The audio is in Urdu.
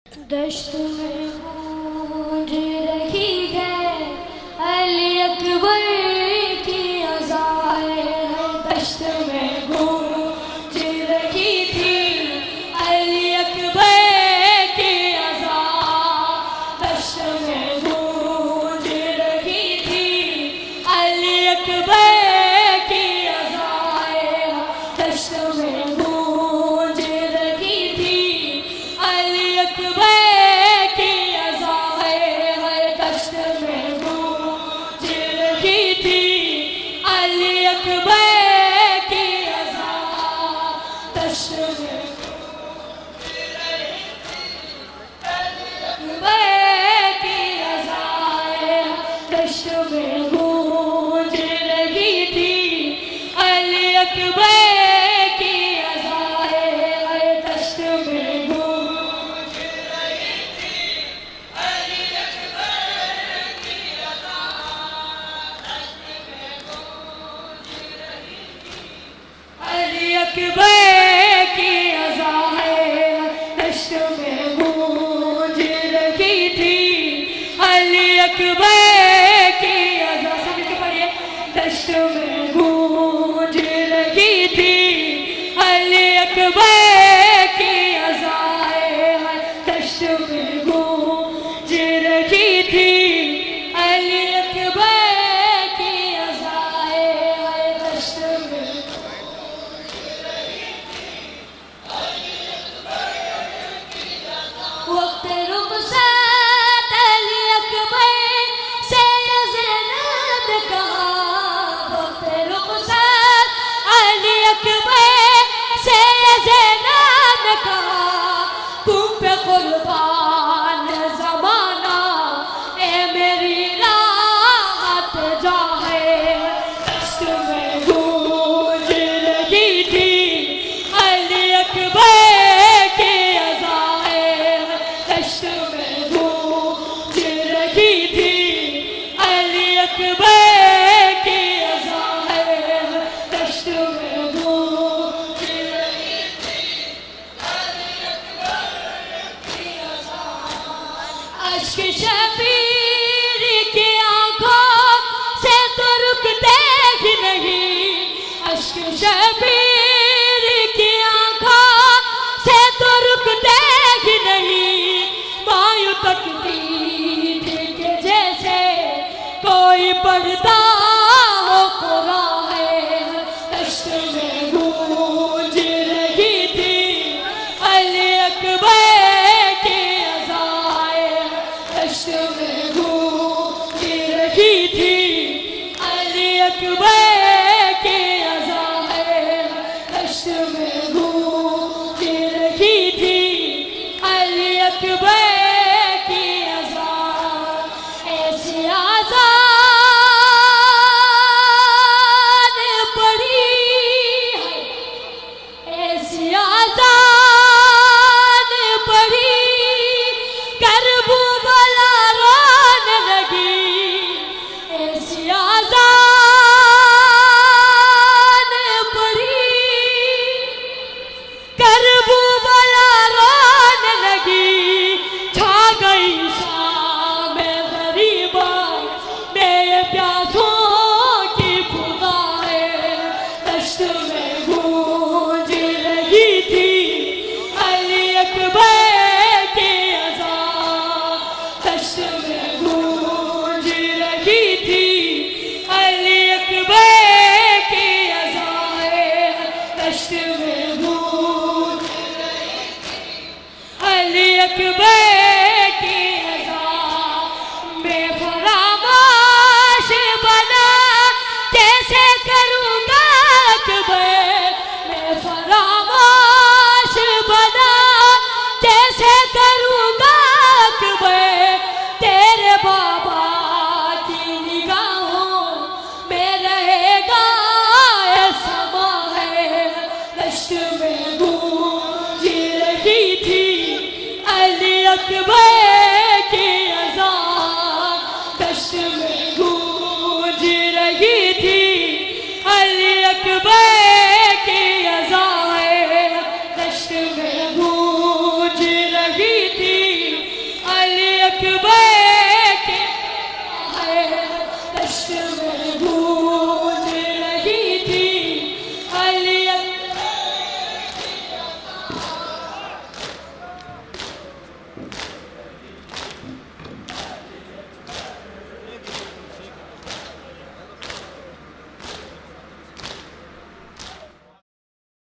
دشت میں گونج رہی ہے علی اکبر کی اذائیں، دشت میں گونج رہی تھی علی اکبر کی اذان، دشت میں گونج رہی تھی علی اکبر کی اذائیں، دشت میں گونج رہی تھی علی اکبر دشت میں گونج رہی تھی علی اکبر کی اذائیں، دشت میں گونج رہی تھی علی اکبر کی اذائیں، دشت میں گونج رہی تھی علی اکبر کی اذائیں، وقت رخصت علی اکبر سے زینب نے کہا، زینب نے کہا تم پہ قربان زمانہ، اے میری راحت جاں ہے، دشت میں گونج رہی تھی علی اکبر کی اذائیں، دشت میں گونج رہی تھی علی اکبر کی اذائیں، دشت میں اشک شبیر کی آنکھوں سے تو رکتے ہی نہیں، اشک شبیر کی آنکھوں سے تو رکتے ہی نہیں، ماں یوں تکتی تھی کہ جیسے کوئی پڑھتا ہو قرآن ہے، دشت میں گونج رہی تھی علی اکبر دشت میں گونج رہی تھی علی اکبر کی اذائیں، دشت میں گونج رہی تھی علی اکبر کی اذان، ایسی اذان پڑھی ہے، ایسی اذان پڑھی اکبر کی اذان میں فراموش بنا کیسے کروں گا اکبر، میں فراموش بنا کیسے کروں گا اکبر، تیرے بابا کی نگاہوں میں رہے گا سما ہے، دشت میں گونج رہی تھی علی اکبر کی اذان، دشت میں گونج رہی تھی علی اکبر کی اذان، دشت میں گونج رہی تھی گل